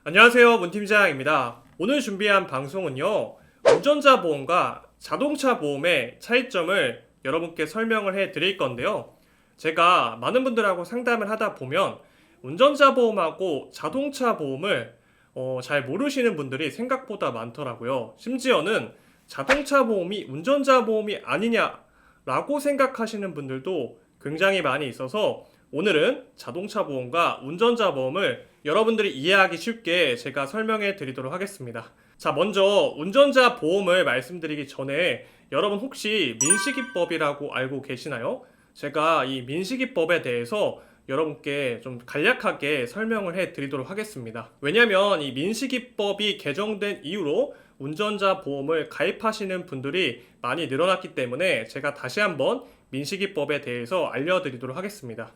안녕하세요, 문팀장입니다. 오늘 준비한 방송은요, 운전자 보험과 자동차 보험의 차이점을 여러분께 설명을 해 드릴 건데요. 제가 많은 분들하고 상담을 하다 보면 운전자 보험하고 자동차 보험을 잘 모르시는 분들이 생각보다 많더라고요. 심지어는 자동차 보험이 운전자 보험이 아니냐라고 생각하시는 분들도 굉장히 많이 있어서 오늘은 자동차 보험과 운전자 보험을 여러분들이 이해하기 쉽게 제가 설명해 드리도록 하겠습니다. 자, 먼저 운전자 보험을 말씀드리기 전에 여러분 혹시 민식이법이라고 알고 계시나요? 제가 이 민식이법에 대해서 여러분께 좀 간략하게 설명을 해 드리도록 하겠습니다. 왜냐면 이 민식이법이 개정된 이후로 운전자 보험을 가입하시는 분들이 많이 늘어났기 때문에 제가 다시 한번 민식이법에 대해서 알려드리도록 하겠습니다.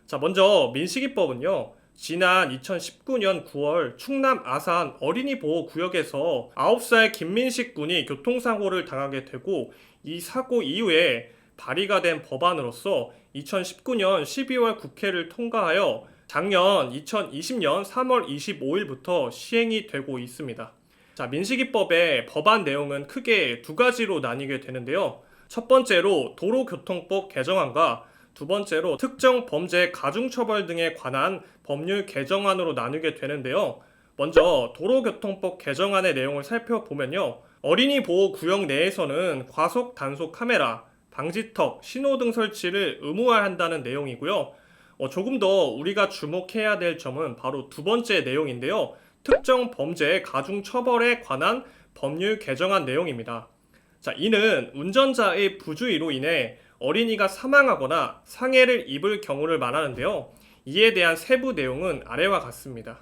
자, 먼저 민식이법은요, 지난 2019년 9월 충남 아산 어린이보호구역에서 9살 김민식 군이 교통사고를 당하게 되고 이 사고 이후에 발의가 된 법안으로서 2019년 12월 국회를 통과하여 작년 2020년 3월 25일부터 시행이 되고 있습니다. 자, 민식이법의 법안 내용은 크게 두 가지로 나뉘게 되는데요. 첫 번째로 도로교통법 개정안과 두 번째로 특정 범죄 가중처벌 등에 관한 법률 개정안으로 나누게 되는데요. 먼저 도로교통법 개정안의 내용을 살펴보면요. 어린이 보호 구역 내에서는 과속 단속 카메라, 방지턱, 신호등 설치를 의무화한다는 내용이고요. 조금 더 우리가 주목해야 될 점은 바로 두 번째 내용인데요. 특정 범죄 가중처벌에 관한 법률 개정안 내용입니다. 자, 이는 운전자의 부주의로 인해 어린이가 사망하거나 상해를 입을 경우를 말하는데요. 이에 대한 세부 내용은 아래와 같습니다.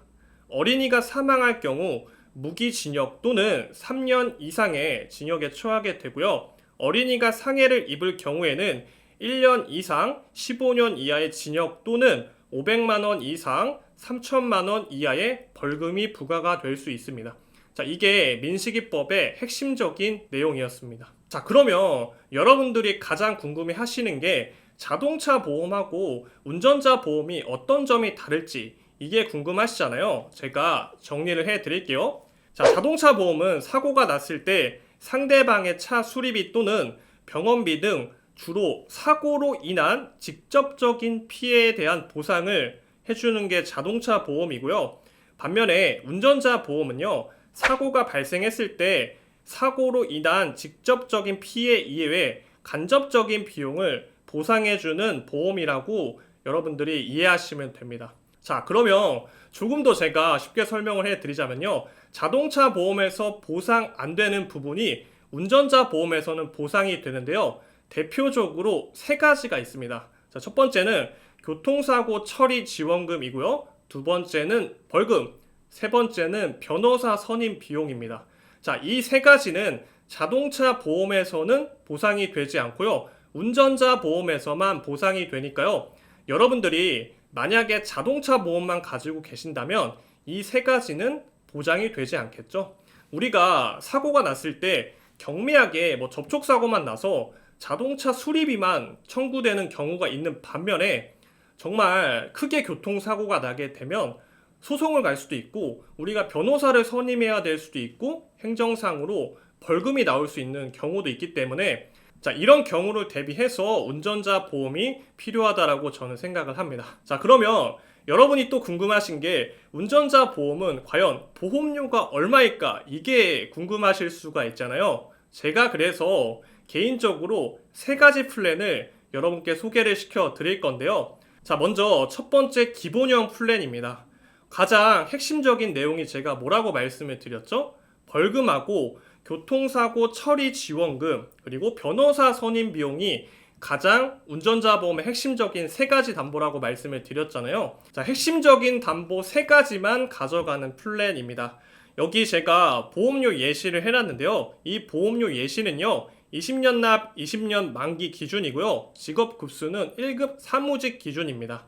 어린이가 사망할 경우 무기징역 또는 3년 이상의 징역에 처하게 되고요. 어린이가 상해를 입을 경우에는 1년 이상 15년 이하의 징역 또는 500만 원 이상 3천만 원 이하의 벌금이 부과가 될 수 있습니다. 자, 이게 민식이법의 핵심적인 내용이었습니다. 자, 그러면 여러분들이 가장 궁금해 하시는 게 자동차 보험하고 운전자 보험이 어떤 점이 다를지 이게 궁금하시잖아요. 제가 정리를 해 드릴게요. 자, 자동차 보험은 사고가 났을 때 상대방의 차 수리비 또는 병원비 등 주로 사고로 인한 직접적인 피해에 대한 보상을 해주는 게 자동차 보험이고요. 반면에 운전자 보험은요, 사고가 발생했을 때 사고로 인한 직접적인 피해 이외에 간접적인 비용을 보상해주는 보험이라고 여러분들이 이해하시면 됩니다. 자, 그러면 조금 더 제가 쉽게 설명을 해드리자면요. 자동차 보험에서 보상 안 되는 부분이 운전자 보험에서는 보상이 되는데요. 대표적으로 세 가지가 있습니다. 자, 첫 번째는 교통사고 처리 지원금이고요. 두 번째는 벌금, 세 번째는 변호사 선임 비용입니다. 자, 이 세 가지는 자동차 보험에서는 보상이 되지 않고요. 운전자 보험에서만 보상이 되니까요. 여러분들이 만약에 자동차 보험만 가지고 계신다면 이 세 가지는 보장이 되지 않겠죠. 우리가 사고가 났을 때 경미하게 접촉사고만 나서 자동차 수리비만 청구되는 경우가 있는 반면에 정말 크게 교통사고가 나게 되면 소송을 갈 수도 있고 우리가 변호사를 선임해야 될 수도 있고 행정상으로 벌금이 나올 수 있는 경우도 있기 때문에 자, 이런 경우를 대비해서 운전자 보험이 필요하다라고 저는 생각을 합니다. 자, 그러면 여러분이 또 궁금하신 게 운전자 보험은 과연 보험료가 얼마일까? 이게 궁금하실 수가 있잖아요. 제가 그래서 개인적으로 세 가지 플랜을 여러분께 소개를 시켜 드릴 건데요. 자, 먼저 첫 번째 기본형 플랜입니다. 가장 핵심적인 내용이 제가 뭐라고 말씀을 드렸죠? 벌금하고 교통사고 처리 지원금 그리고 변호사 선임 비용이 가장 운전자 보험의 핵심적인 세 가지 담보라고 말씀을 드렸잖아요. 자, 핵심적인 담보 세 가지만 가져가는 플랜입니다. 여기 제가 보험료 예시를 해놨는데요. 이 보험료 예시는요, 20년 납 20년 만기 기준이고요. 직업 급수는 1급 사무직 기준입니다.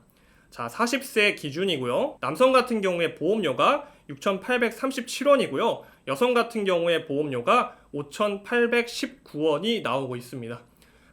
자, 40세 기준이고요. 남성 같은 경우에 보험료가 6,837원이고요. 여성 같은 경우에 보험료가 5,819원이 나오고 있습니다.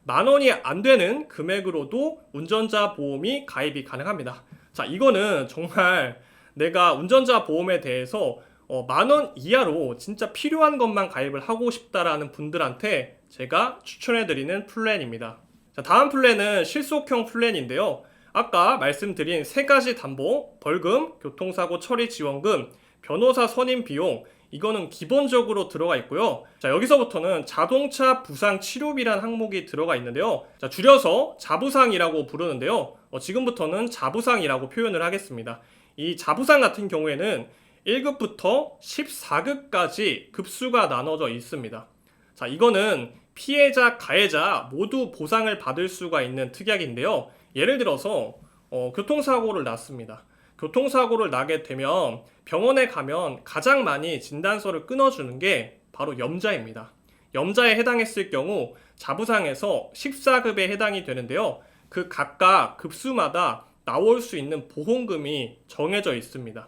만원이 안 되는 금액으로도 운전자 보험이 가입이 가능합니다. 자, 이거는 정말 내가 운전자 보험에 대해서 10,000원 이하로 진짜 필요한 것만 가입을 하고 싶다라는 분들한테 제가 추천해드리는 플랜입니다. 자, 다음 플랜은 실속형 플랜인데요. 아까 말씀드린 세 가지 담보, 벌금, 교통사고 처리 지원금, 변호사 선임 비용, 이거는 기본적으로 들어가 있고요. 자, 여기서부터는 자동차 부상 치료비라는 항목이 들어가 있는데요. 자, 줄여서 자부상이라고 부르는데요. 지금부터는 자부상이라고 표현을 하겠습니다. 이 자부상 같은 경우에는 1급부터 14급까지 급수가 나눠져 있습니다. 자, 이거는 피해자, 가해자 모두 보상을 받을 수가 있는 특약인데요. 예를 들어서 교통사고를 났습니다. 교통사고를 나게 되면 병원에 가면 가장 많이 진단서를 끊어주는 게 바로 염자입니다. 염자에 해당했을 경우 자부상에서 14급에 해당이 되는데요. 그 각각 급수마다 나올 수 있는 보험금이 정해져 있습니다.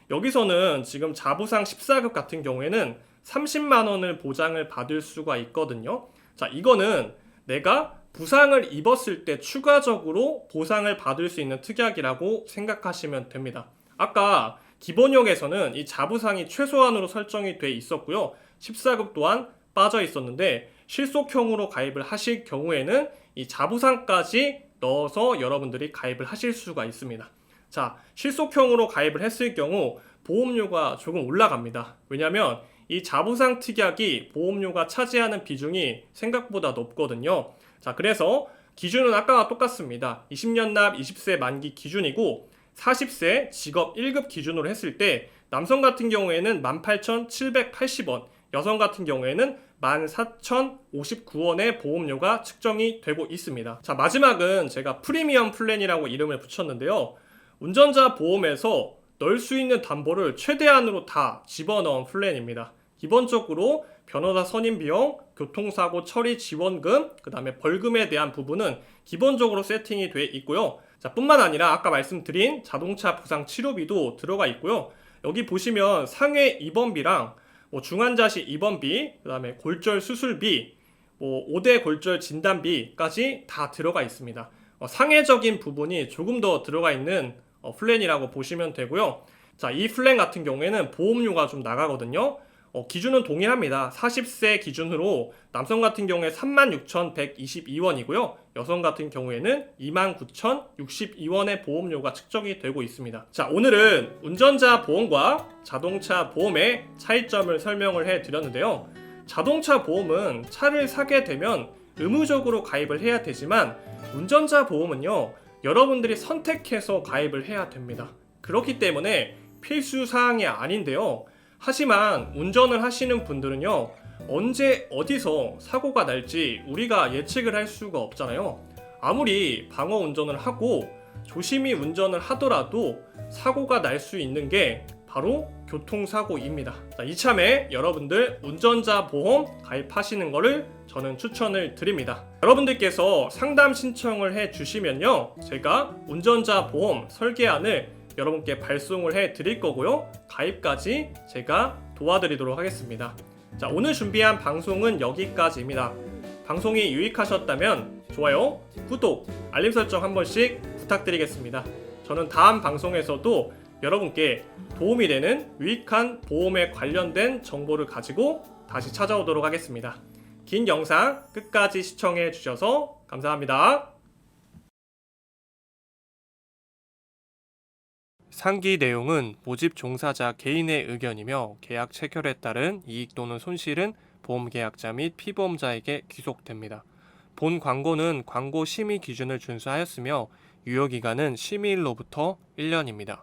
여기서는 지금 자부상 14급 같은 경우에는 30만 원을 보장을 받을 수가 있거든요. 자, 이거는 내가 부상을 입었을 때 추가적으로 보상을 받을 수 있는 특약이라고 생각하시면 됩니다. 아까 기본형에서는 이 자부상이 최소한으로 설정이 돼 있었고요. 14급 또한 빠져 있었는데 실속형으로 가입을 하실 경우에는 이 자부상까지 넣어서 여러분들이 가입을 하실 수가 있습니다. 자, 실속형으로 가입을 했을 경우 보험료가 조금 올라갑니다. 왜냐하면 이 자부상 특약이 보험료가 차지하는 비중이 생각보다 높거든요. 자, 그래서 기준은 아까와 똑같습니다. 20년 납 20세 만기 기준이고 40세 직업 1급 기준으로 했을 때 남성 같은 경우에는 18,780원, 여성 같은 경우에는 14,059원의 보험료가 측정이 되고 있습니다. 자, 마지막은 제가 프리미엄 플랜이라고 이름을 붙였는데요. 운전자 보험에서 넣을 수 있는 담보를 최대한으로 다 집어넣은 플랜입니다. 기본적으로 변호사 선임 비용, 교통사고 처리 지원금, 그 다음에 벌금에 대한 부분은 기본적으로 세팅이 돼 있고요. 자, 뿐만 아니라 아까 말씀드린 자동차 부상 치료비도 들어가 있고요. 여기 보시면 상해 입원비랑 중환자실 입원비, 그 다음에 골절 수술비, 5대 골절 진단비까지 다 들어가 있습니다. 상해적인 부분이 조금 더 들어가 있는 플랜이라고 보시면 되고요. 자, 이 플랜 같은 경우에는 보험료가 좀 나가거든요. 기준은 동일합니다. 40세 기준으로 남성 같은 경우에 36,122원이고요. 여성 같은 경우에는 29,062원의 보험료가 측정이 되고 있습니다. 자, 오늘은 운전자 보험과 자동차 보험의 차이점을 설명을 해드렸는데요. 자동차 보험은 차를 사게 되면 의무적으로 가입을 해야 되지만 운전자 보험은요, 여러분들이 선택해서 가입을 해야 됩니다. 그렇기 때문에 필수 사항이 아닌데요. 하지만 운전을 하시는 분들은요, 언제 어디서 사고가 날지 우리가 예측을 할 수가 없잖아요. 아무리 방어 운전을 하고 조심히 운전을 하더라도 사고가 날 수 있는 게 바로 교통사고입니다. 자, 이참에 여러분들 운전자 보험 가입하시는 거를 저는 추천을 드립니다. 여러분들께서 상담 신청을 해 주시면요, 제가 운전자 보험 설계안을 여러분께 발송을 해 드릴 거고요. 가입까지 제가 도와드리도록 하겠습니다. 자, 오늘 준비한 방송은 여기까지입니다. 방송이 유익하셨다면 좋아요, 구독, 알림 설정 한 번씩 부탁드리겠습니다. 저는 다음 방송에서도 여러분께 도움이 되는 유익한 보험에 관련된 정보를 가지고 다시 찾아오도록 하겠습니다. 긴 영상 끝까지 시청해 주셔서 감사합니다. 상기 내용은 모집 종사자 개인의 의견이며 계약 체결에 따른 이익 또는 손실은 보험계약자 및 피보험자에게 귀속됩니다. 본 광고는 광고 심의 기준을 준수하였으며 유효기간은 심의일로부터 1년입니다.